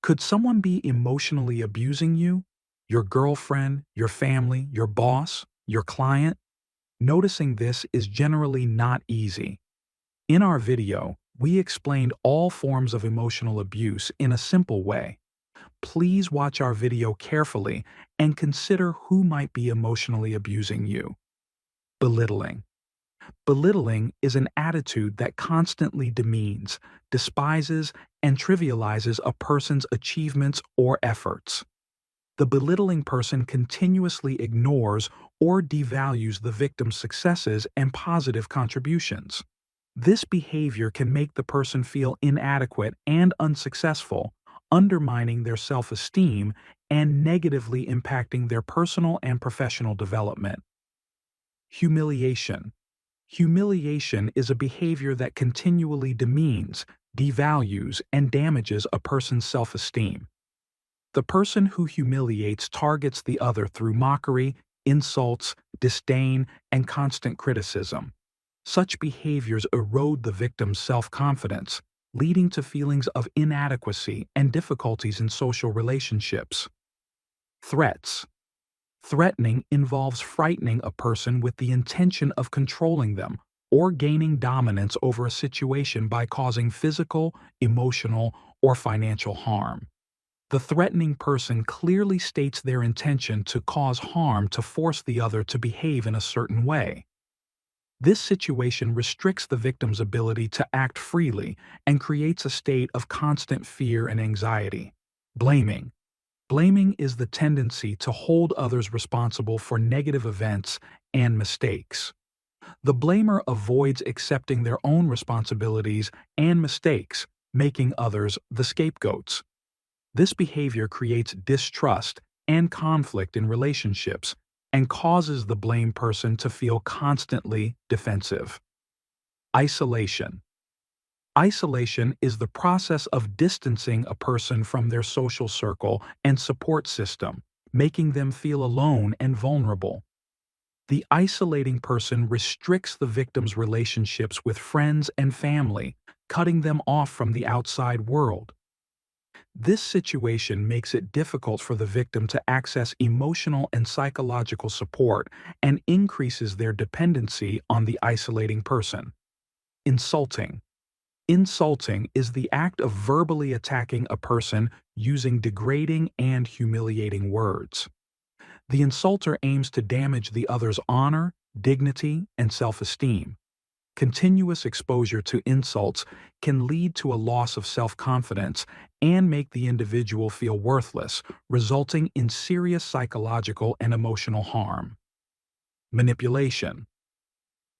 Could someone be emotionally abusing you? Your girlfriend, your family, your boss, your client? Noticing this is generally not easy. In our video, we explained all forms of emotional abuse in a simple way. Please watch our video carefully and consider who might be emotionally abusing you. Belittling. Belittling is an attitude that constantly demeans, despises, and trivializes a person's achievements or efforts. The belittling person continuously ignores or devalues the victim's successes and positive contributions. This behavior can make the person feel inadequate and unsuccessful, undermining their self-esteem and negatively impacting their personal and professional development. Humiliation. Humiliation is a behavior that continually demeans, devalues, and damages a person's self-esteem. The person who humiliates targets the other through mockery, insults, disdain, and constant criticism. Such behaviors erode the victim's self-confidence, leading to feelings of inadequacy and difficulties in social relationships. Threats. Threatening involves frightening a person with the intention of controlling them or gaining dominance over a situation by causing physical, emotional, or financial harm. The threatening person clearly states their intention to cause harm to force the other to behave in a certain way. This situation restricts the victim's ability to act freely and creates a state of constant fear and anxiety. Blaming. Blaming is the tendency to hold others responsible for negative events and mistakes. The blamer avoids accepting their own responsibilities and mistakes, making others the scapegoats. This behavior creates distrust and conflict in relationships and causes the blamed person to feel constantly defensive. Isolation. Isolation is the process of distancing a person from their social circle and support system, making them feel alone and vulnerable. The isolating person restricts the victim's relationships with friends and family, cutting them off from the outside world. This situation makes it difficult for the victim to access emotional and psychological support and increases their dependency on the isolating person. Insulting. Insulting is the act of verbally attacking a person using degrading and humiliating words. The insulter aims to damage the other's honor, dignity, and self-esteem. Continuous exposure to insults can lead to a loss of self-confidence and make the individual feel worthless, resulting in serious psychological and emotional harm. Manipulation.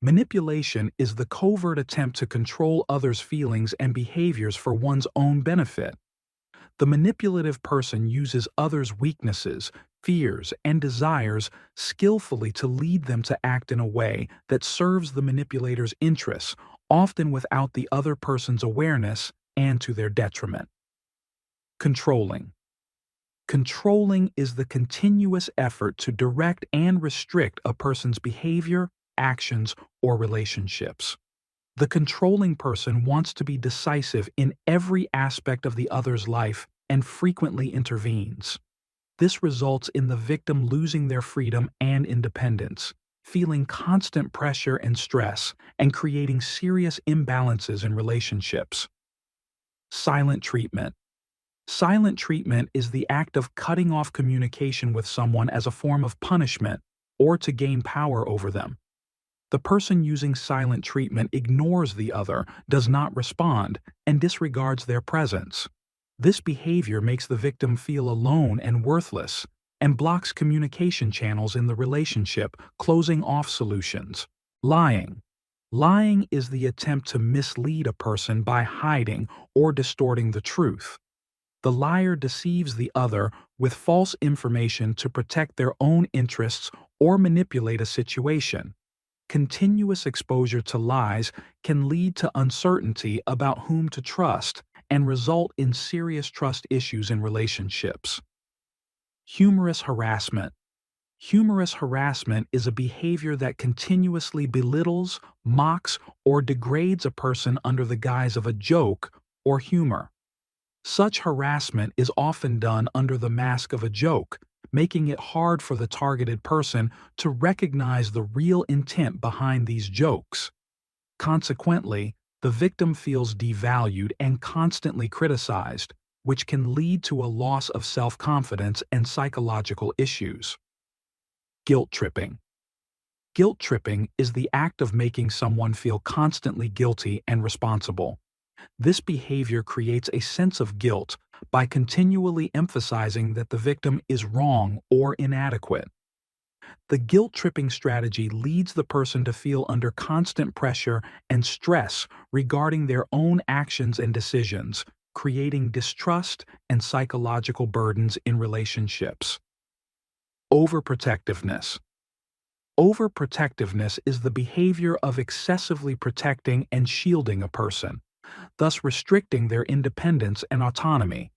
Manipulation is the covert attempt to control others' feelings and behaviors for one's own benefit. The manipulative person uses others' weaknesses, fears, and desires skillfully to lead them to act in a way that serves the manipulator's interests, often without the other person's awareness and to their detriment. Controlling. Controlling is the continuous effort to direct and restrict a person's behavior, actions, or relationships. The controlling person wants to be decisive in every aspect of the other's life and frequently intervenes. This results in the victim losing their freedom and independence, feeling constant pressure and stress, and creating serious imbalances in relationships. Silent treatment. Silent treatment is the act of cutting off communication with someone as a form of punishment or to gain power over them. The person using silent treatment ignores the other, does not respond, and disregards their presence. This behavior makes the victim feel alone and worthless, and blocks communication channels in the relationship, closing off solutions. Lying. Lying is the attempt to mislead a person by hiding or distorting the truth. The liar deceives the other with false information to protect their own interests or manipulate a situation. Continuous exposure to lies can lead to uncertainty about whom to trust and result in serious trust issues in relationships. Humorous harassment. Humorous harassment is a behavior that continuously belittles, mocks, or degrades a person under the guise of a joke or humor. Such harassment is often done under the mask of a joke, making it hard for the targeted person to recognize the real intent behind these jokes. Consequently, the victim feels devalued and constantly criticized, which can lead to a loss of self-confidence and psychological issues. Guilt tripping. Guilt tripping is the act of making someone feel constantly guilty and responsible. This behavior creates a sense of guilt by continually emphasizing that the victim is wrong or inadequate. The guilt-tripping strategy leads the person to feel under constant pressure and stress regarding their own actions and decisions, creating distrust and psychological burdens in relationships. Overprotectiveness. Overprotectiveness is the behavior of excessively protecting and shielding a person, thus restricting their independence and autonomy.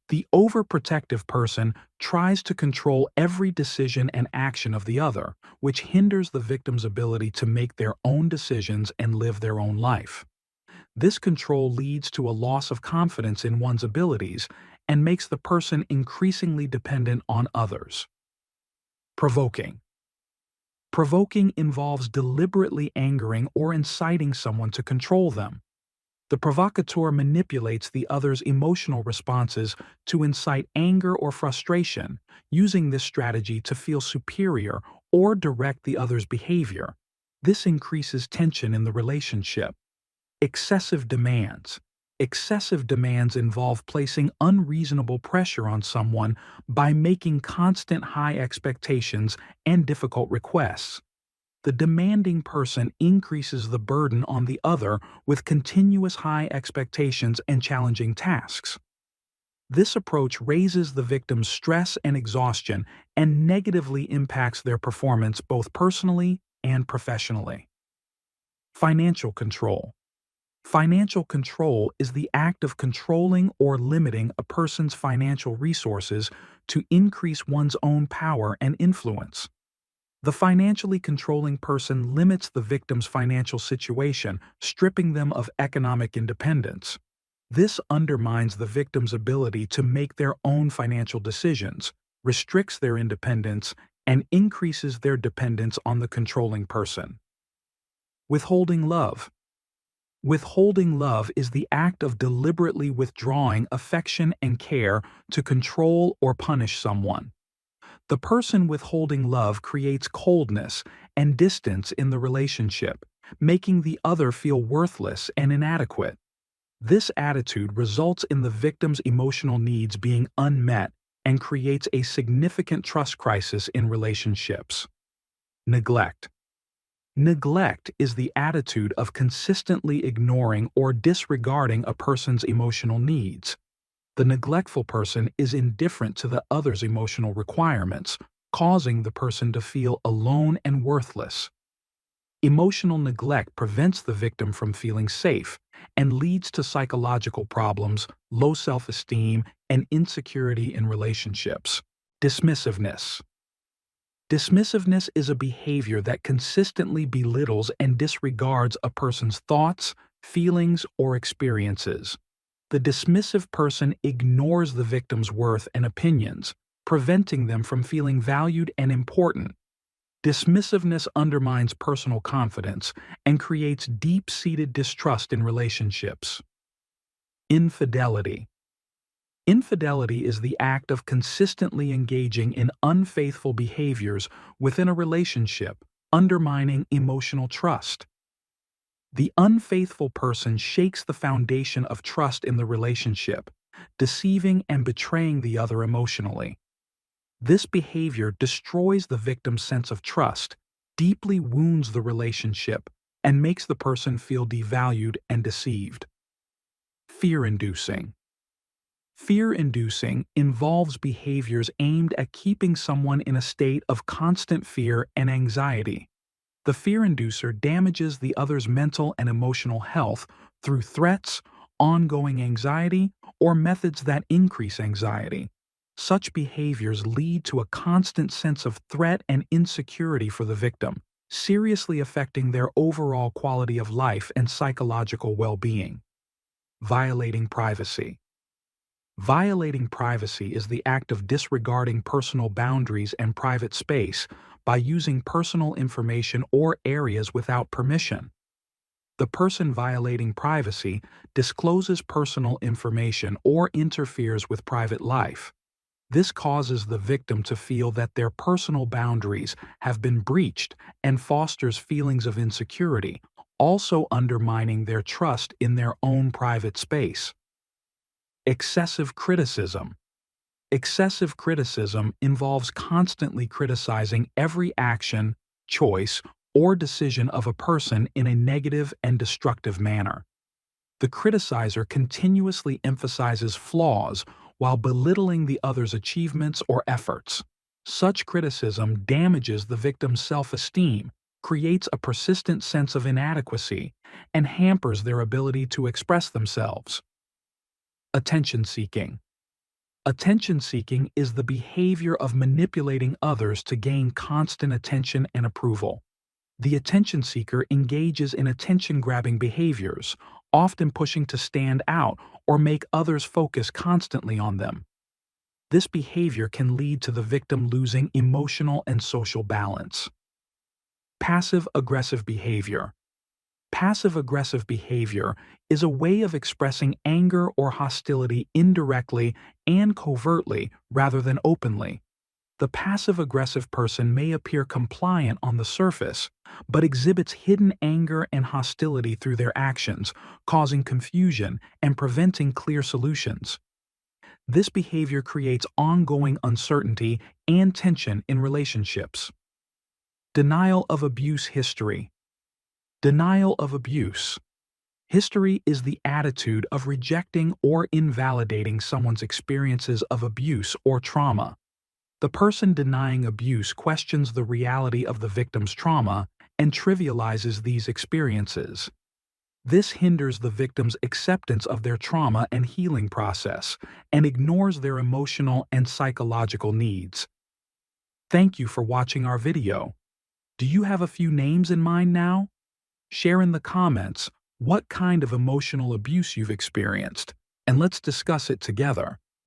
The overprotective person tries to control every decision and action of the other, which hinders the victim's ability to make their own decisions and live their own life. This control leads to a loss of confidence in one's abilities and makes the person increasingly dependent on others. Provoking. Provoking involves deliberately angering or inciting someone to control them. The provocateur manipulates the other's emotional responses to incite anger or frustration, using this strategy to feel superior or direct the other's behavior. This increases tension in the relationship. Excessive demands. Excessive demands involve placing unreasonable pressure on someone by making constant high expectations and difficult requests. The demanding person increases the burden on the other with continuous high expectations and challenging tasks. This approach raises the victim's stress and exhaustion and negatively impacts their performance both personally and professionally. Financial control. Financial control is the act of controlling or limiting a person's financial resources to increase one's own power and influence. The financially controlling person limits the victim's financial situation, stripping them of economic independence. This undermines the victim's ability to make their own financial decisions, restricts their independence, and increases their dependence on the controlling person. Withholding love. Withholding love is the act of deliberately withdrawing affection and care to control or punish someone. The person withholding love creates coldness and distance in the relationship, making the other feel worthless and inadequate. This attitude results in the victim's emotional needs being unmet and creates a significant trust crisis in relationships. Neglect. Neglect is the attitude of consistently ignoring or disregarding a person's emotional needs. The neglectful person is indifferent to the other's emotional requirements, causing the person to feel alone and worthless. Emotional neglect prevents the victim from feeling safe and leads to psychological problems, low self-esteem, and insecurity in relationships. Dismissiveness. Dismissiveness is a behavior that consistently belittles and disregards a person's thoughts, feelings, or experiences. The dismissive person ignores the victim's worth and opinions, preventing them from feeling valued and important. Dismissiveness undermines personal confidence and creates deep-seated distrust in relationships. Infidelity. Infidelity is the act of consistently engaging in unfaithful behaviors within a relationship, undermining emotional trust. The unfaithful person shakes the foundation of trust in the relationship, deceiving and betraying the other emotionally. This behavior destroys the victim's sense of trust, deeply wounds the relationship, and makes the person feel devalued and deceived. Fear-inducing. Fear-inducing involves behaviors aimed at keeping someone in a state of constant fear and anxiety. The fear inducer damages the other's mental and emotional health through threats, ongoing anxiety, or methods that increase anxiety. Such behaviors lead to a constant sense of threat and insecurity for the victim, seriously affecting their overall quality of life and psychological well-being. Violating privacy. Violating privacy is the act of disregarding personal boundaries and private space by using personal information or areas without permission. The person violating privacy discloses personal information or interferes with private life. This causes the victim to feel that their personal boundaries have been breached and fosters feelings of insecurity, also undermining their trust in their own private space. Excessive criticism. Excessive criticism involves constantly criticizing every action, choice, or decision of a person in a negative and destructive manner. The criticizer continuously emphasizes flaws while belittling the other's achievements or efforts. Such criticism damages the victim's self-esteem, creates a persistent sense of inadequacy, and hampers their ability to express themselves. Attention-seeking. Attention-seeking is the behavior of manipulating others to gain constant attention and approval. The attention seeker engages in attention-grabbing behaviors, often pushing to stand out or make others focus constantly on them. This behavior can lead to the victim losing emotional and social balance. Passive-aggressive behavior. Passive-aggressive behavior is a way of expressing anger or hostility indirectly and covertly rather than openly. The passive-aggressive person may appear compliant on the surface, but exhibits hidden anger and hostility through their actions, causing confusion and preventing clear solutions. This behavior creates ongoing uncertainty and tension in relationships. Denial of abuse history. Denial of abuse. History is the attitude of rejecting or invalidating someone's experiences of abuse or trauma. The person denying abuse questions the reality of the victim's trauma and trivializes these experiences. This hinders the victim's acceptance of their trauma and healing process and ignores their emotional and psychological needs. Thank you for watching our video. Do you have a few names in mind now? Share in the comments what kind of emotional abuse you've experienced, and let's discuss it together.